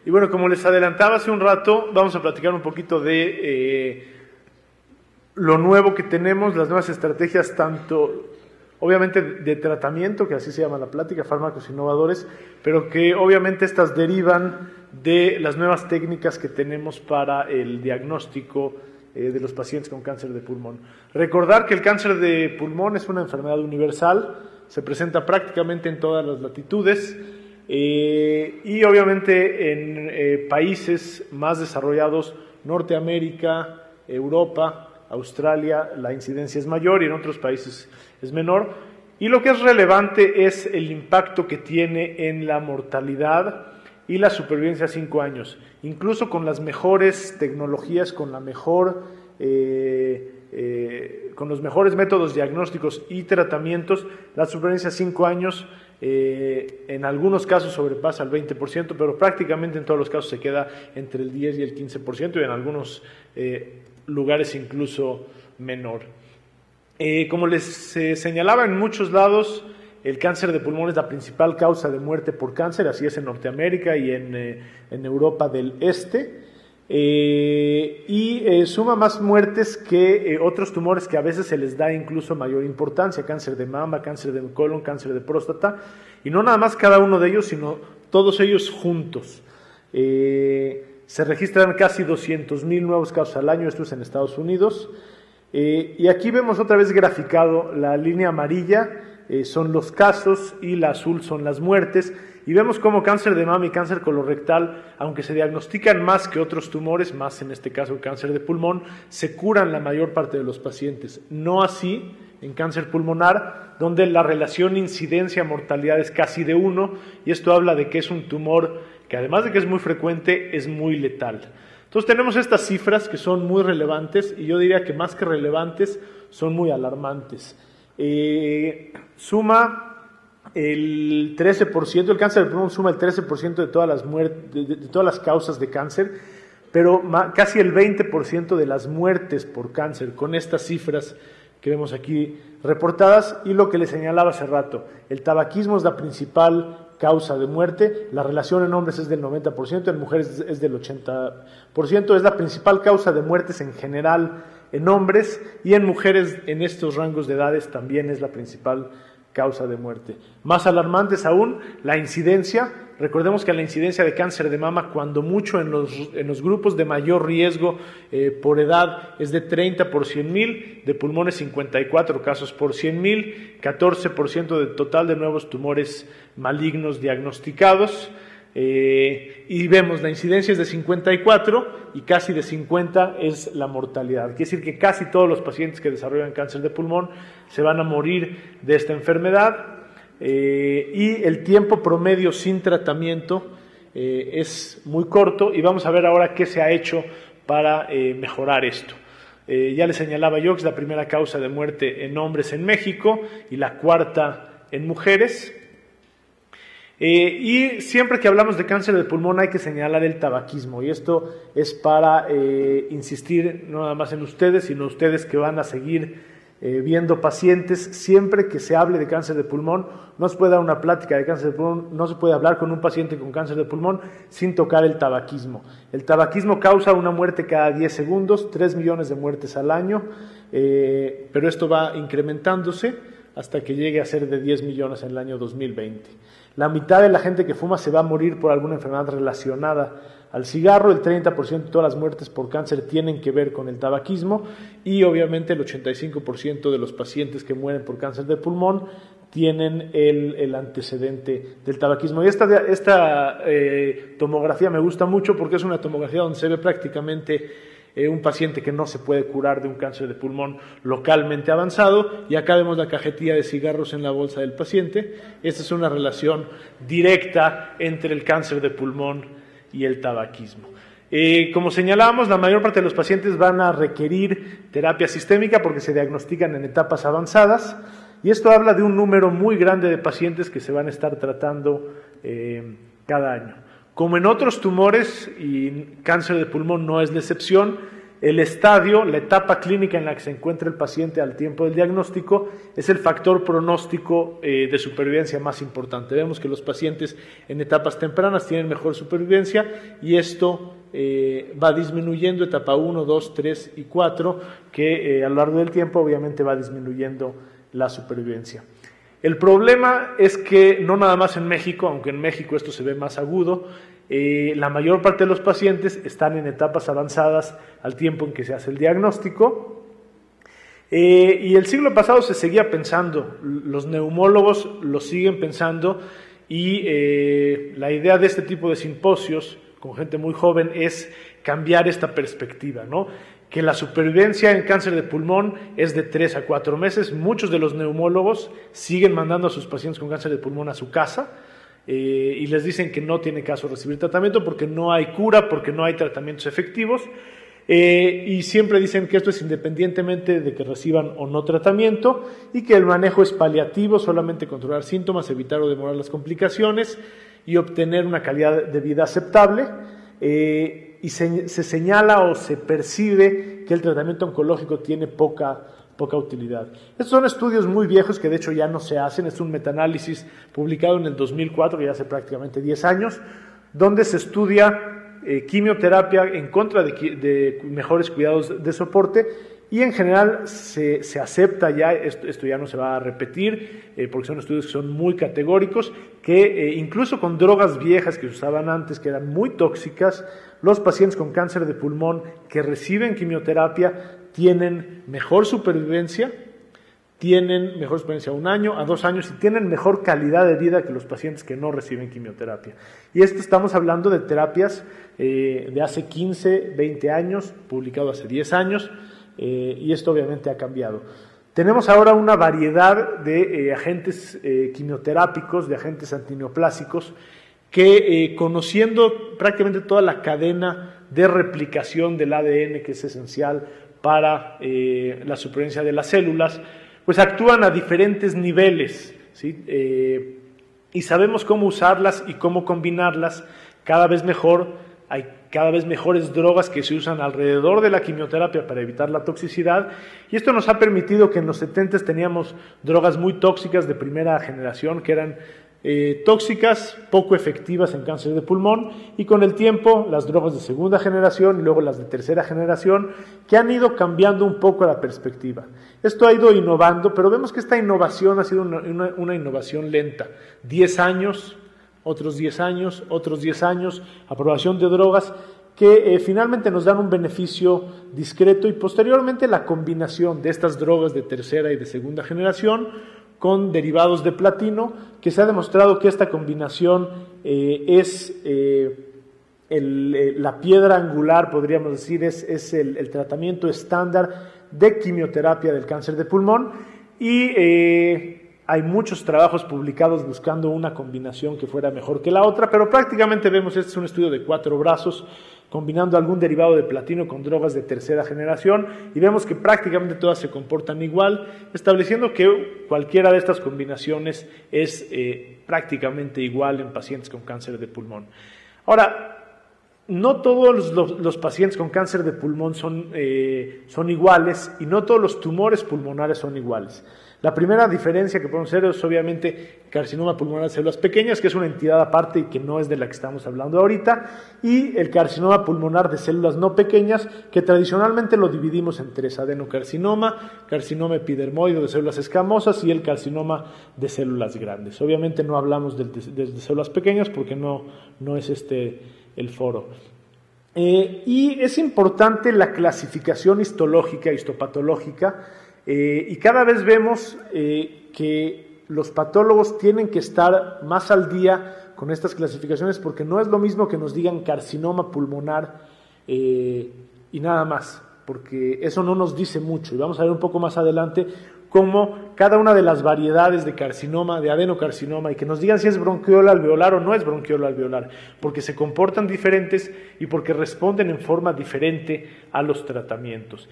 Y bueno, como les adelantaba hace un rato, vamos a platicar un poquito de lo nuevo que tenemos, las nuevas estrategias, tanto obviamente de tratamiento, que así se llama la plática, fármacos innovadores, pero que obviamente estas derivan de las nuevas técnicas que tenemos para el diagnóstico de los pacientes con cáncer de pulmón. Recordar que el cáncer de pulmón es una enfermedad universal, se presenta prácticamente en todas las latitudes, y obviamente en países más desarrollados, Norteamérica, Europa, Australia, la incidencia es mayor y en otros países es menor. Y lo que es relevante es el impacto que tiene en la mortalidad y la supervivencia a 5 años. Incluso con las mejores tecnologías, con los mejores métodos diagnósticos y tratamientos, la supervivencia a 5 años en algunos casos sobrepasa el 20%, pero prácticamente en todos los casos se queda entre el 10 y el 15% y en algunos lugares incluso menor. Como les señalaba, en muchos lados el cáncer de pulmón es la principal causa de muerte por cáncer, así es en Norteamérica y en Europa del Este, y suma más muertes que otros tumores que a veces se les da incluso mayor importancia: cáncer de mama, cáncer de colon, cáncer de próstata, y no nada más cada uno de ellos, sino todos ellos juntos. Se registran casi 200,000 nuevos casos al año, esto es en Estados Unidos, y aquí vemos otra vez graficado: la línea amarilla son los casos y la azul son las muertes, y vemos cómo cáncer de mama y cáncer colorectal, aunque se diagnostican más que otros tumores, más en este caso el cáncer de pulmón, se curan la mayor parte de los pacientes. No así en cáncer pulmonar, donde la relación incidencia-mortalidad es casi de 1, y esto habla de que es un tumor que, además de que es muy frecuente, es muy letal. Entonces tenemos estas cifras que son muy relevantes, y yo diría que más que relevantes son muy alarmantes. Suma el 13%, el cáncer de pulmón suma el 13% de todas las muertes, de todas las causas de cáncer, pero casi el 20% de las muertes por cáncer, con estas cifras que vemos aquí reportadas. Y lo que les señalaba hace rato, el tabaquismo es la principal causa de muerte, la relación en hombres es del 90%, en mujeres es del 80%, es la principal causa de muertes en general en hombres, y en mujeres en estos rangos de edades también es la principal causa de muerte. Más alarmantes aún, la incidencia. Recordemos que la incidencia de cáncer de mama, cuando mucho en los grupos de mayor riesgo por edad, es de 30 por 100,000, de pulmones 54 casos por 100,000, 14% del total de nuevos tumores malignos diagnosticados, y vemos la incidencia es de 54 y casi de 50 es la mortalidad. Quiere decir que casi todos los pacientes que desarrollan cáncer de pulmón se van a morir de esta enfermedad, y el tiempo promedio sin tratamiento es muy corto, y vamos a ver ahora qué se ha hecho para mejorar esto. Ya les señalaba yo que es la primera causa de muerte en hombres en México y la cuarta en mujeres. Y siempre que hablamos de cáncer de pulmón hay que señalar el tabaquismo, y esto es para insistir no nada más en ustedes, sino ustedes que van a seguir viendo pacientes. Siempre que se hable de cáncer de pulmón, no se puede dar una plática de cáncer de pulmón, no se puede hablar con un paciente con cáncer de pulmón sin tocar el tabaquismo. El tabaquismo causa una muerte cada 10 segundos, 3 millones de muertes al año, pero esto va incrementándose hasta que llegue a ser de 10 millones en el año 2020. La mitad de la gente que fuma se va a morir por alguna enfermedad relacionada al cigarro, el 30% de todas las muertes por cáncer tienen que ver con el tabaquismo, y obviamente el 85% de los pacientes que mueren por cáncer de pulmón tienen el antecedente del tabaquismo. Y esta tomografía me gusta mucho porque es una tomografía donde se ve prácticamente un paciente que no se puede curar de un cáncer de pulmón localmente avanzado, y acá vemos la cajetilla de cigarros en la bolsa del paciente. Esta es una relación directa entre el cáncer de pulmón y el tabaquismo. Como señalábamos, la mayor parte de los pacientes van a requerir terapia sistémica porque se diagnostican en etapas avanzadas, y esto habla de un número muy grande de pacientes que se van a estar tratando cada año. Como en otros tumores, y cáncer de pulmón no es la excepción, el estadio, la etapa clínica en la que se encuentra el paciente al tiempo del diagnóstico, es el factor pronóstico de supervivencia más importante. Vemos que los pacientes en etapas tempranas tienen mejor supervivencia y esto va disminuyendo etapa 1, 2, 3 y 4, que a lo largo del tiempo obviamente va disminuyendo la supervivencia. El problema es que no nada más en México, aunque en México esto se ve más agudo, la mayor parte de los pacientes están en etapas avanzadas al tiempo en que se hace el diagnóstico. Y el siglo pasado se seguía pensando, los neumólogos lo siguen pensando y la idea de este tipo de simposios con gente muy joven es cambiar esta perspectiva, ¿no? Que la supervivencia en cáncer de pulmón es de 3 a 4 meses. Muchos de los neumólogos siguen mandando a sus pacientes con cáncer de pulmón a su casa y les dicen que no tiene caso recibir tratamiento porque no hay cura, porque no hay tratamientos efectivos y siempre dicen que esto es independientemente de que reciban o no tratamiento y que el manejo es paliativo, solamente controlar síntomas, evitar o demorar las complicaciones y obtener una calidad de vida aceptable. Y se señala o se percibe que el tratamiento oncológico tiene poca utilidad. Estos son estudios muy viejos que de hecho ya no se hacen, es un metaanálisis publicado en el 2004, ya hace prácticamente 10 años, donde se estudia quimioterapia en contra de mejores cuidados de soporte y en general se acepta ya, esto ya no se va a repetir, porque son estudios que son muy categóricos, que incluso con drogas viejas que se usaban antes, que eran muy tóxicas, los pacientes con cáncer de pulmón que reciben quimioterapia tienen mejor supervivencia, a 1 año, a 2 años y tienen mejor calidad de vida que los pacientes que no reciben quimioterapia. Y esto estamos hablando de terapias de hace 15, 20 años, publicado hace 10 años, y esto obviamente ha cambiado. Tenemos ahora una variedad de agentes quimioterápicos, de agentes antineoplásicos, que conociendo prácticamente toda la cadena de replicación del ADN que es esencial para la supervivencia de las células, pues actúan a diferentes niveles, ¿sí? Y sabemos cómo usarlas y cómo combinarlas cada vez mejor. Hay cada vez mejores drogas que se usan alrededor de la quimioterapia para evitar la toxicidad y esto nos ha permitido que en los 70s teníamos drogas muy tóxicas de primera generación que eran tóxicas, poco efectivas en cáncer de pulmón y con el tiempo las drogas de segunda generación y luego las de tercera generación que han ido cambiando un poco la perspectiva. Esto ha ido innovando, pero vemos que esta innovación ha sido una innovación lenta. 10 años, otros 10 años, otros 10 años, aprobación de drogas que finalmente nos dan un beneficio discreto y posteriormente la combinación de estas drogas de tercera y de segunda generación con derivados de platino, que se ha demostrado que esta combinación es la piedra angular, podríamos decir, es el tratamiento estándar de quimioterapia del cáncer de pulmón y hay muchos trabajos publicados buscando una combinación que fuera mejor que la otra, pero prácticamente vemos, este es un estudio de 4 brazos, combinando algún derivado de platino con drogas de tercera generación, y vemos que prácticamente todas se comportan igual, estableciendo que cualquiera de estas combinaciones es prácticamente igual en pacientes con cáncer de pulmón. Ahora, no todos los pacientes con cáncer de pulmón son iguales, y no todos los tumores pulmonares son iguales. La primera diferencia que podemos hacer es obviamente carcinoma pulmonar de células pequeñas, que es una entidad aparte y que no es de la que estamos hablando ahorita, y el carcinoma pulmonar de células no pequeñas, que tradicionalmente lo dividimos en 3, adenocarcinoma, carcinoma epidermoide de células escamosas y el carcinoma de células grandes. Obviamente no hablamos de células pequeñas porque no es este el foro. Y es importante la clasificación histológica, histopatológica, y cada vez vemos que los patólogos tienen que estar más al día con estas clasificaciones porque no es lo mismo que nos digan carcinoma pulmonar y nada más, porque eso no nos dice mucho y vamos a ver un poco más adelante cómo cada una de las variedades de carcinoma, de adenocarcinoma y que nos digan si es bronquiolo alveolar o no es bronquiolo alveolar, porque se comportan diferentes y porque responden en forma diferente a los tratamientos.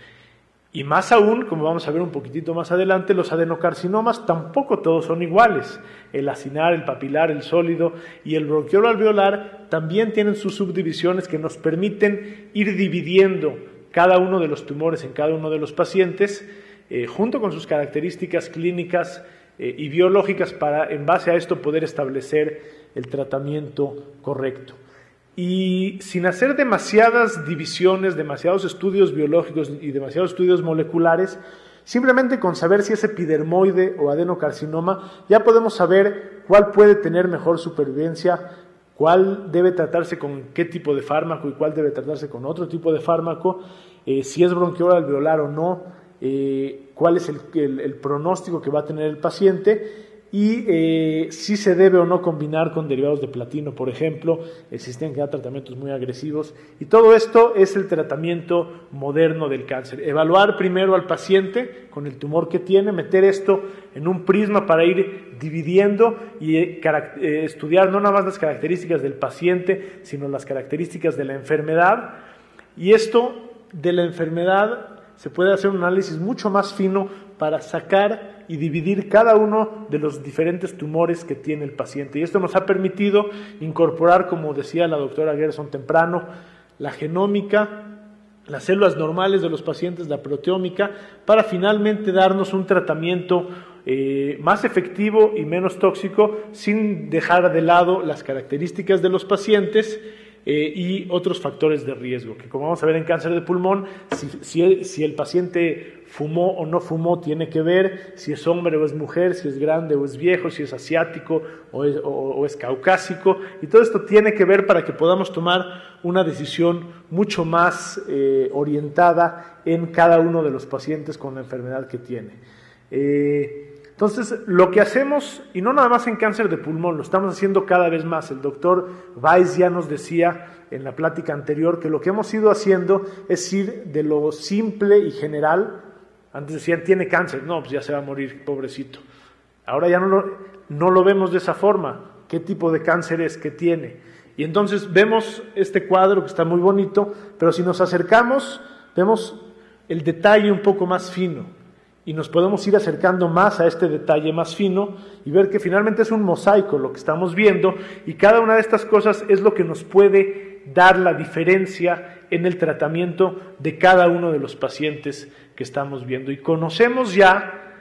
Y más aún, como vamos a ver un poquitito más adelante, los adenocarcinomas tampoco todos son iguales. El acinar, el papilar, el sólido y el bronquiolo alveolar también tienen sus subdivisiones que nos permiten ir dividiendo cada uno de los tumores en cada uno de los pacientes, junto con sus características clínicas y biológicas, para en base a esto poder establecer el tratamiento correcto. Y sin hacer demasiadas divisiones, demasiados estudios biológicos y demasiados estudios moleculares, simplemente con saber si es epidermoide o adenocarcinoma, ya podemos saber cuál puede tener mejor supervivencia, cuál debe tratarse con qué tipo de fármaco y cuál debe tratarse con otro tipo de fármaco, si es bronquiola alveolar o no, cuál es el pronóstico que va a tener el paciente, y si se debe o no combinar con derivados de platino, por ejemplo, si tienen que dar tratamientos muy agresivos. Y todo esto es el tratamiento moderno del cáncer. Evaluar primero al paciente con el tumor que tiene, meter esto en un prisma para ir dividiendo y estudiar no nada más las características del paciente, sino las características de la enfermedad. Y esto de la enfermedad se puede hacer un análisis mucho más fino para sacar y dividir cada uno de los diferentes tumores que tiene el paciente. Y esto nos ha permitido incorporar, como decía la doctora Gerson temprano, la genómica, las células normales de los pacientes, la proteómica, para finalmente darnos un tratamiento más efectivo y menos tóxico, sin dejar de lado las características de los pacientes y otros factores de riesgo, que como vamos a ver en cáncer de pulmón, si el paciente fumó o no fumó tiene que ver, si es hombre o es mujer, si es grande o es viejo, si es asiático o es caucásico, y todo esto tiene que ver para que podamos tomar una decisión mucho más orientada en cada uno de los pacientes con la enfermedad que tiene. Entonces, lo que hacemos, y no nada más en cáncer de pulmón, lo estamos haciendo cada vez más. El doctor Weiss ya nos decía en la plática anterior que lo que hemos ido haciendo es ir de lo simple y general. Antes decían, tiene cáncer, no, pues ya se va a morir, pobrecito. Ahora ya no lo vemos de esa forma. ¿Qué tipo de cáncer es? ¿Qué tiene? Y entonces vemos este cuadro que está muy bonito, pero si nos acercamos, vemos el detalle un poco más fino. Y nos podemos ir acercando más a este detalle más fino y ver que finalmente es un mosaico lo que estamos viendo, y cada una de estas cosas es lo que nos puede dar la diferencia en el tratamiento de cada uno de los pacientes que estamos viendo. Y conocemos ya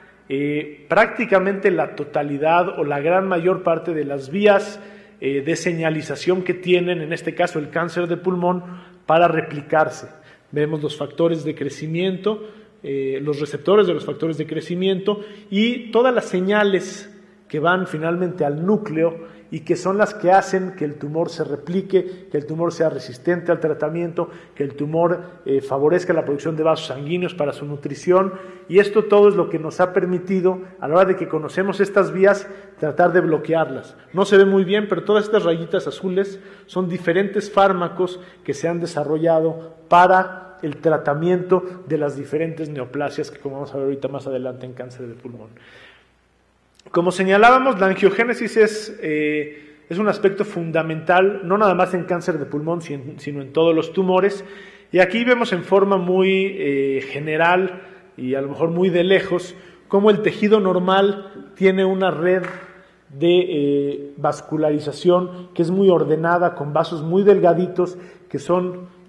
prácticamente la totalidad o la gran mayor parte de las vías de señalización que tienen, en este caso el cáncer de pulmón, para replicarse. Vemos los factores de crecimiento, los receptores de los factores de crecimiento y todas las señales que van finalmente al núcleo y que son las que hacen que el tumor se replique, que el tumor sea resistente al tratamiento, que el tumor favorezca la producción de vasos sanguíneos para su nutrición, y esto todo es lo que nos ha permitido, a la hora de que conocemos estas vías, tratar de bloquearlas. No se ve muy bien, pero todas estas rayitas azules son diferentes fármacos que se han desarrollado para el tratamiento de las diferentes neoplasias que, como vamos a ver ahorita más adelante, en cáncer de pulmón. Como señalábamos, la angiogénesis es un aspecto fundamental, no nada más en cáncer de pulmón, sino en todos los tumores. Y aquí vemos en forma muy general y a lo mejor muy de lejos cómo el tejido normal tiene una red de vascularización que es muy ordenada, con vasos muy delgaditos, que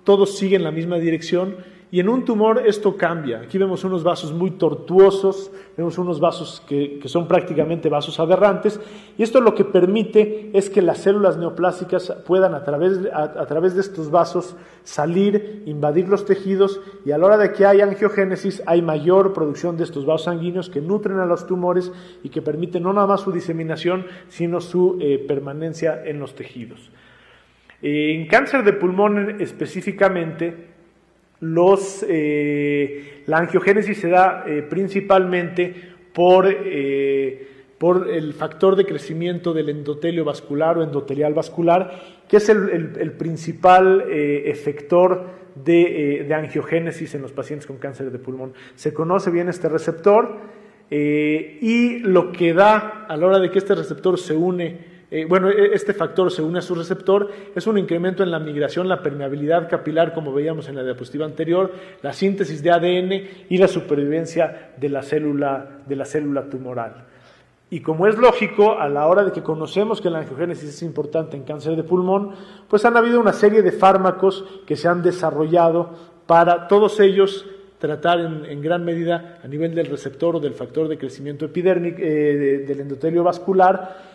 todos siguen la misma dirección, y en un tumor esto cambia. Aquí vemos unos vasos muy tortuosos, vemos unos vasos que son prácticamente vasos aberrantes, y esto lo que permite es que las células neoplásicas puedan a través de estos vasos salir, invadir los tejidos, y a la hora de que hay angiogénesis hay mayor producción de estos vasos sanguíneos que nutren a los tumores y que permiten no nada más su diseminación, sino su permanencia en los tejidos. En cáncer de pulmón específicamente, la angiogénesis se da principalmente por el factor de crecimiento del endotelio vascular o endotelial vascular, que es el principal efector de angiogénesis en los pacientes con cáncer de pulmón. Se conoce bien este receptor y lo que da a la hora de que este receptor se une, este factor se une a su receptor, es un incremento en la migración, la permeabilidad capilar, como veíamos en la diapositiva anterior, la síntesis de ADN y la supervivencia de la célula tumoral. Y como es lógico, a la hora de que conocemos que la angiogénesis es importante en cáncer de pulmón, pues han habido una serie de fármacos que se han desarrollado para todos ellos tratar en gran medida a nivel del receptor o del factor de crecimiento epidérmico del endotelio vascular,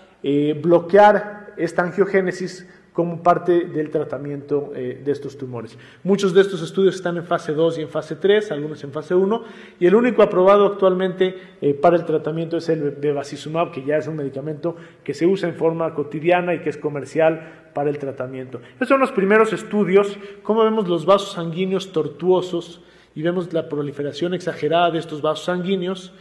bloquear esta angiogénesis como parte del tratamiento de estos tumores. Muchos de estos estudios están en fase 2 y en fase 3, algunos en fase 1, y el único aprobado actualmente para el tratamiento es el bevacizumab, que ya es un medicamento que se usa en forma cotidiana y que es comercial para el tratamiento. Estos son los primeros estudios, cómo vemos los vasos sanguíneos tortuosos y vemos la proliferación exagerada de estos vasos sanguíneos,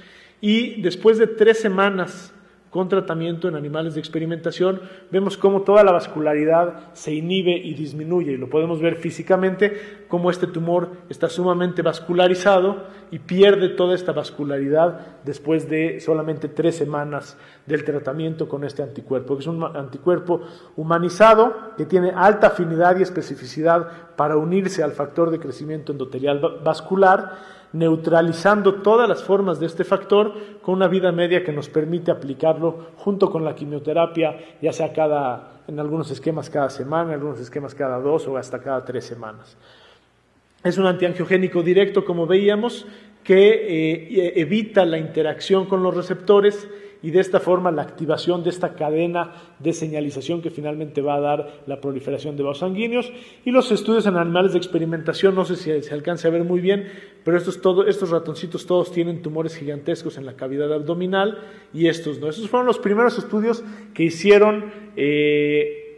y después de 3 semanas con tratamiento en animales de experimentación, vemos cómo toda la vascularidad se inhibe y disminuye, y lo podemos ver físicamente, cómo este tumor está sumamente vascularizado y pierde toda esta vascularidad después de solamente 3 semanas del tratamiento con este anticuerpo, que es un anticuerpo humanizado que tiene alta afinidad y especificidad para unirse al factor de crecimiento endotelial vascular, neutralizando todas las formas de este factor con una vida media que nos permite aplicarlo junto con la quimioterapia, ya sea en algunos esquemas cada semana, en algunos esquemas cada 2 o hasta cada 3 semanas. Es un antiangiogénico directo, como veíamos, que evita la interacción con los receptores y de esta forma la activación de esta cadena de señalización que finalmente va a dar la proliferación de vasos sanguíneos. Y los estudios en animales de experimentación, no sé si se alcanza a ver muy bien, pero estos ratoncitos todos tienen tumores gigantescos en la cavidad abdominal y estos no. Esos fueron los primeros estudios que hicieron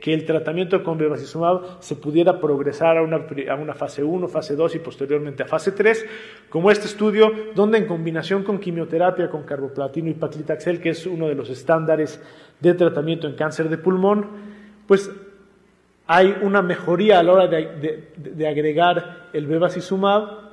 que el tratamiento con bevacizumab se pudiera progresar a una fase 1, fase 2 y posteriormente a fase 3, como este estudio, donde en combinación con quimioterapia, con carboplatino y paclitaxel, que es uno de los estándares de tratamiento en cáncer de pulmón, pues hay una mejoría a la hora de agregar el bevacizumab,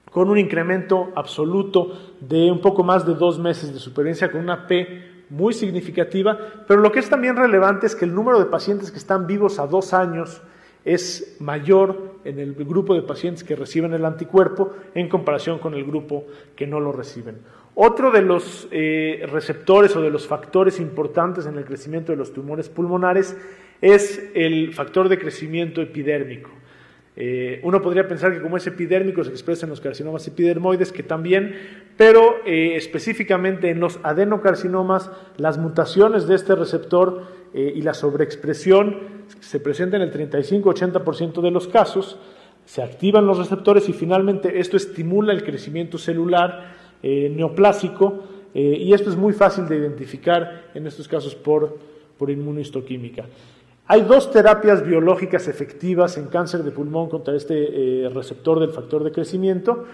con un incremento absoluto de un poco más de 2 meses de supervivencia, con una P muy significativa, pero lo que es también relevante es que el número de pacientes que están vivos a 2 años es mayor en el grupo de pacientes que reciben el anticuerpo en comparación con el grupo que no lo reciben. Otro de los receptores o de los factores importantes en el crecimiento de los tumores pulmonares es el factor de crecimiento epidérmico. Uno podría pensar que como es epidérmico se expresa en los carcinomas epidermoides, que también, pero específicamente en los adenocarcinomas, las mutaciones de este receptor y la sobreexpresión se presentan en el 35-80% de los casos, se activan los receptores y finalmente esto estimula el crecimiento celular neoplásico, y esto es muy fácil de identificar en estos casos por inmunohistoquímica. Hay 2 terapias biológicas efectivas en cáncer de pulmón contra este receptor del factor de crecimiento.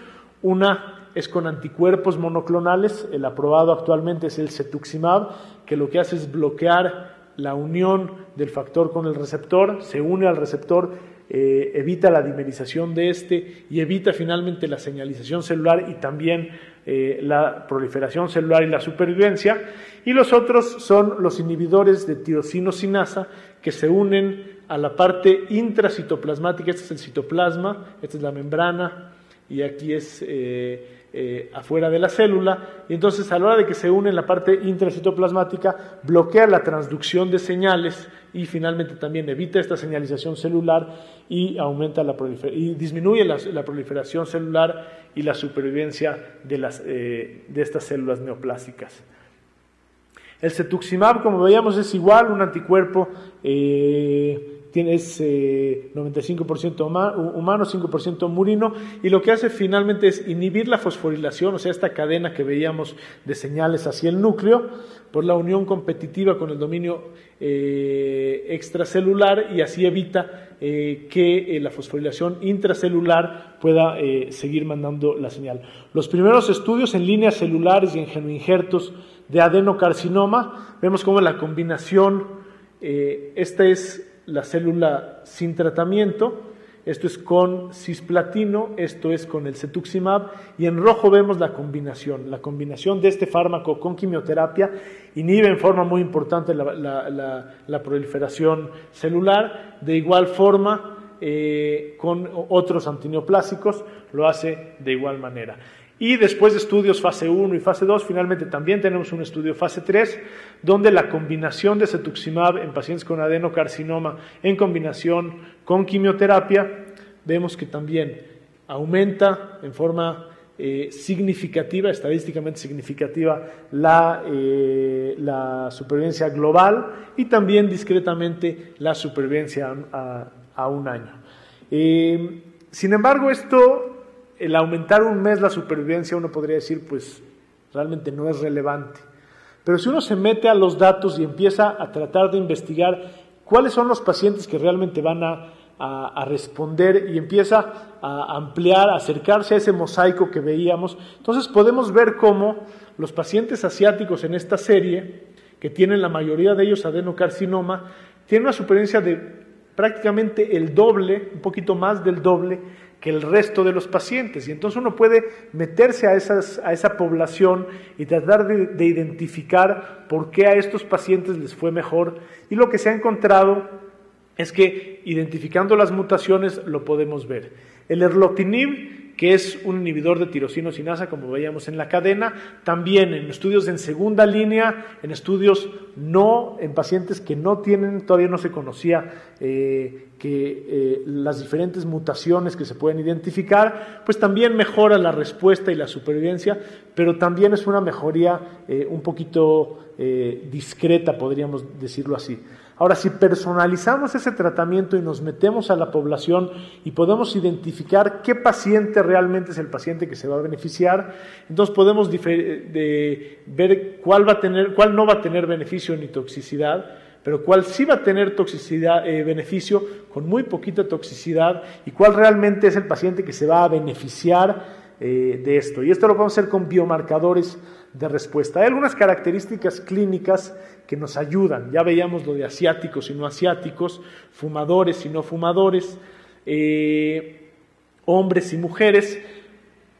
Una es con anticuerpos monoclonales, el aprobado actualmente es el cetuximab, que lo que hace es bloquear la unión del factor con el receptor, se une al receptor, evita la dimerización de este y evita finalmente la señalización celular y también la proliferación celular y la supervivencia. Y los otros son los inhibidores de tirosinosinasa, que se unen a la parte intracitoplasmática. Este es el citoplasma, esta es la membrana y aquí es afuera de la célula, y entonces a la hora de que se une en la parte intracitoplasmática bloquea la transducción de señales y finalmente también evita esta señalización celular y aumenta y disminuye la proliferación celular y la supervivencia de estas células neoplásicas. El cetuximab, como veíamos, es igual, un anticuerpo, es 95% humano, 5% murino, y lo que hace finalmente es inhibir la fosforilación, o sea, esta cadena que veíamos de señales hacia el núcleo, por la unión competitiva con el dominio extracelular, y así evita que la fosforilación intracelular pueda seguir mandando la señal. Los primeros estudios en líneas celulares y en genoinjertos de adenocarcinoma, vemos cómo la combinación, esta es la célula sin tratamiento, esto es con cisplatino, esto es con el cetuximab, y en rojo vemos la combinación de este fármaco con quimioterapia inhibe en forma muy importante la proliferación celular. De igual forma, con otros antineoplásicos lo hace de igual manera. Y después de estudios fase 1 y fase 2, finalmente también tenemos un estudio fase 3, donde la combinación de cetuximab en pacientes con adenocarcinoma en combinación con quimioterapia, vemos que también aumenta en forma significativa, estadísticamente significativa, la supervivencia global y también discretamente la supervivencia a un año. Sin embargo, el aumentar un mes la supervivencia, uno podría decir, pues realmente no es relevante. Pero si uno se mete a los datos y empieza a tratar de investigar cuáles son los pacientes que realmente van a responder y empieza a ampliar, a acercarse a ese mosaico que veíamos, entonces podemos ver cómo los pacientes asiáticos en esta serie, que tienen la mayoría de ellos adenocarcinoma, tienen una supervivencia de prácticamente el doble, un poquito más del doble que el resto de los pacientes. Y entonces uno puede meterse a esa población y tratar de identificar por qué a estos pacientes les fue mejor. Y lo que se ha encontrado es que identificando las mutaciones lo podemos ver. El erlotinib, que es un inhibidor de tirosinosinasa, como veíamos en la cadena, también en estudios en segunda línea, en estudios en pacientes que no tienen, todavía no se conocía las diferentes mutaciones que se pueden identificar, pues también mejora la respuesta y la supervivencia, pero también es una mejoría un poquito discreta, podríamos decirlo así. Ahora, si personalizamos ese tratamiento y nos metemos a la población y podemos identificar qué paciente realmente es el paciente que se va a beneficiar, entonces podemos ver cuál no va a tener beneficio ni toxicidad, pero cuál sí va a tener beneficio con muy poquita toxicidad y cuál realmente es el paciente que se va a beneficiar de esto. Y esto lo podemos hacer con biomarcadores de respuesta. Hay algunas características clínicas que nos ayudan. Ya veíamos lo de asiáticos y no asiáticos, fumadores y no fumadores, hombres y mujeres,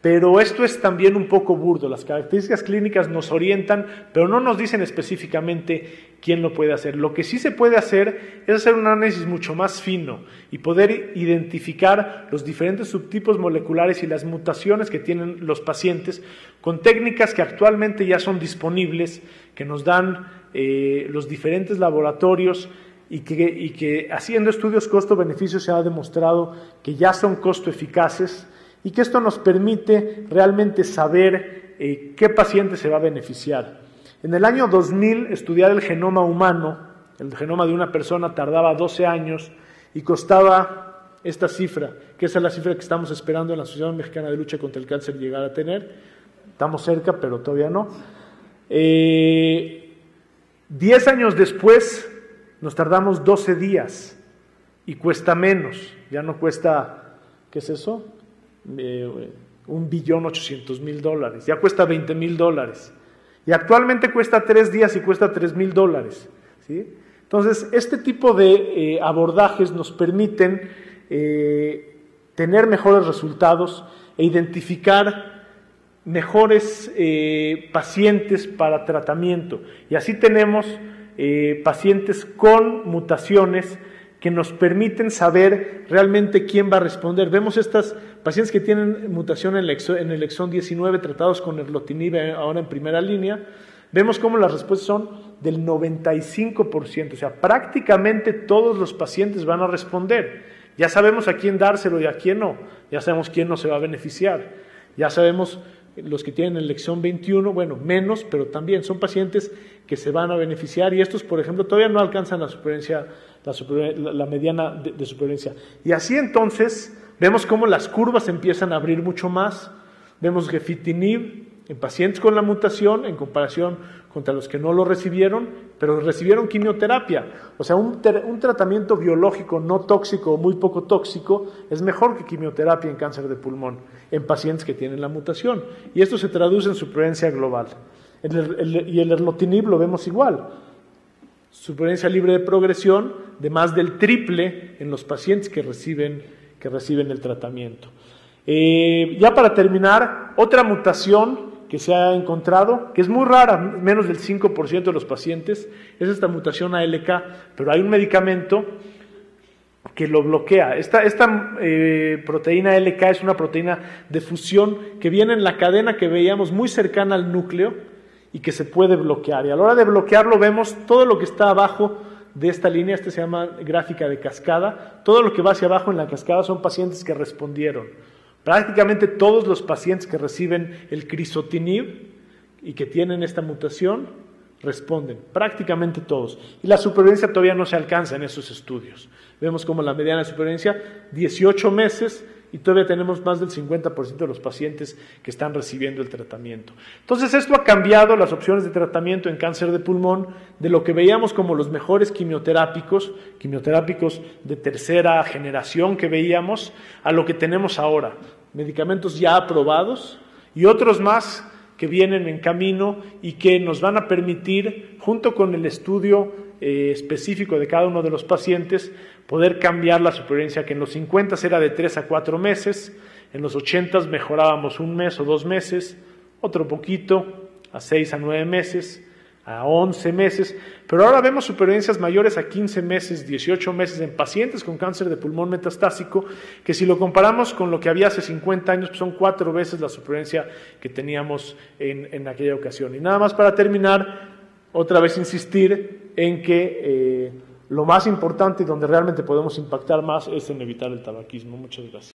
pero esto es también un poco burdo. Las características clínicas nos orientan, pero no nos dicen específicamente quién lo puede hacer. Lo que sí se puede hacer es hacer un análisis mucho más fino y poder identificar los diferentes subtipos moleculares y las mutaciones que tienen los pacientes con técnicas que actualmente ya son disponibles, que nos dan los diferentes laboratorios y que haciendo estudios costo-beneficio se ha demostrado que ya son costo eficaces y que esto nos permite realmente saber qué paciente se va a beneficiar. En el año 2000, estudiar el genoma humano, el genoma de una persona, tardaba 12 años y costaba esta cifra, que esa es la cifra que estamos esperando en la Asociación Mexicana de Lucha contra el Cáncer llegar a tener. Estamos cerca, pero todavía no. 10 años después, nos tardamos 12 días y cuesta menos, ya no cuesta, ¿qué es eso? $1.800.000, ya cuesta $20.000 y actualmente cuesta 3 días y cuesta $3.000, ¿sí? Entonces este tipo de abordajes nos permiten tener mejores resultados e identificar mejores pacientes para tratamiento y así tenemos pacientes con mutaciones que nos permiten saber realmente quién va a responder. Vemos estas pacientes que tienen mutación en el exón 19 tratados con erlotinib ahora en primera línea, vemos cómo las respuestas son del 95%, o sea, prácticamente todos los pacientes van a responder. Ya sabemos a quién dárselo y a quién no, ya sabemos quién no se va a beneficiar, ya sabemos los que tienen el exón 21, bueno, menos, pero también son pacientes que se van a beneficiar y estos, por ejemplo, todavía no alcanzan la mediana de supervivencia. Y así entonces vemos cómo las curvas empiezan a abrir mucho más. Vemos gefitinib en pacientes con la mutación en comparación contra los que no lo recibieron, pero recibieron quimioterapia. O sea, un tratamiento biológico no tóxico o muy poco tóxico es mejor que quimioterapia en cáncer de pulmón en pacientes que tienen la mutación. Y esto se traduce en supervivencia global. Y el erlotinib lo vemos igual. Supervivencia libre de progresión de más del triple en los pacientes que reciben el tratamiento. Ya para terminar, otra mutación que se ha encontrado, que es muy rara, menos del 5% de los pacientes, es esta mutación ALK, pero hay un medicamento que lo bloquea. Esta proteína ALK es una proteína de fusión que viene en la cadena que veíamos muy cercana al núcleo y que se puede bloquear. Y a la hora de bloquearlo vemos todo lo que está abajo de esta línea, se llama gráfica de cascada, todo lo que va hacia abajo en la cascada son pacientes que respondieron Prácticamente todos los pacientes que reciben el crizotinib y que tienen esta mutación responden, prácticamente todos. Y la supervivencia todavía no se alcanza en esos estudios. Vemos como la mediana de supervivencia, 18 meses, y todavía tenemos más del 50% de los pacientes que están recibiendo el tratamiento. Entonces esto ha cambiado las opciones de tratamiento en cáncer de pulmón de lo que veíamos como los mejores quimioterápicos de tercera generación que veíamos, a lo que tenemos ahora, medicamentos ya aprobados y otros más que vienen en camino y que nos van a permitir, junto con el estudio específico de cada uno de los pacientes, poder cambiar la supervivencia, que en los 50 era de 3 a 4 meses, en los 80 mejorábamos 1 mes o 2 meses, otro poquito, a 6 a 9 meses, a 11 meses, pero ahora vemos supervivencias mayores a 15 meses, 18 meses en pacientes con cáncer de pulmón metastásico, que si lo comparamos con lo que había hace 50 años, pues son 4 veces la supervivencia que teníamos en aquella ocasión. Y nada más para terminar, otra vez insistir en que lo más importante y donde realmente podemos impactar más es en evitar el tabaquismo. Muchas gracias.